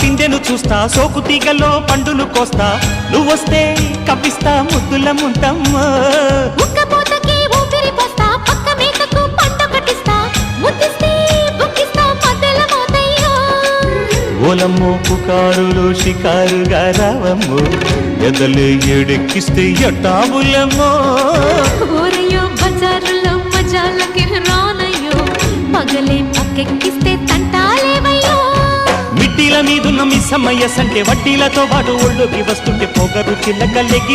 పిందెను చూస్తా సోకు తీగలో పండును కోస్తా నువ్వొస్తే కప్పిస్తా ముద్దుల ముంతమ్మో ఉక్కపోతకి ఊపిరి పోస్తా పక్క మేకకు పంట కట్టిస్తా ముద్దిస్తే బుక్కిస్తా మధ్యల మోతయ్యో ఓలమ్మో పుకారులు షికారుగా రావమ్మో ఎదలే ఏడెక్కిస్తే ఎట్టాబులమ్మో ఊరయ్యో బజారులో మజాలకి రానయ్యో పగలే పక్కెక్కిస్తే తంటాలేవయ్యో మిట్టిల మీదున్న మిస్సమ్మయ్య సంటే వడ్డీలతో పాటు ఒళ్ళోకి వస్తుంటే పొగరు చిల్లకల్లెగి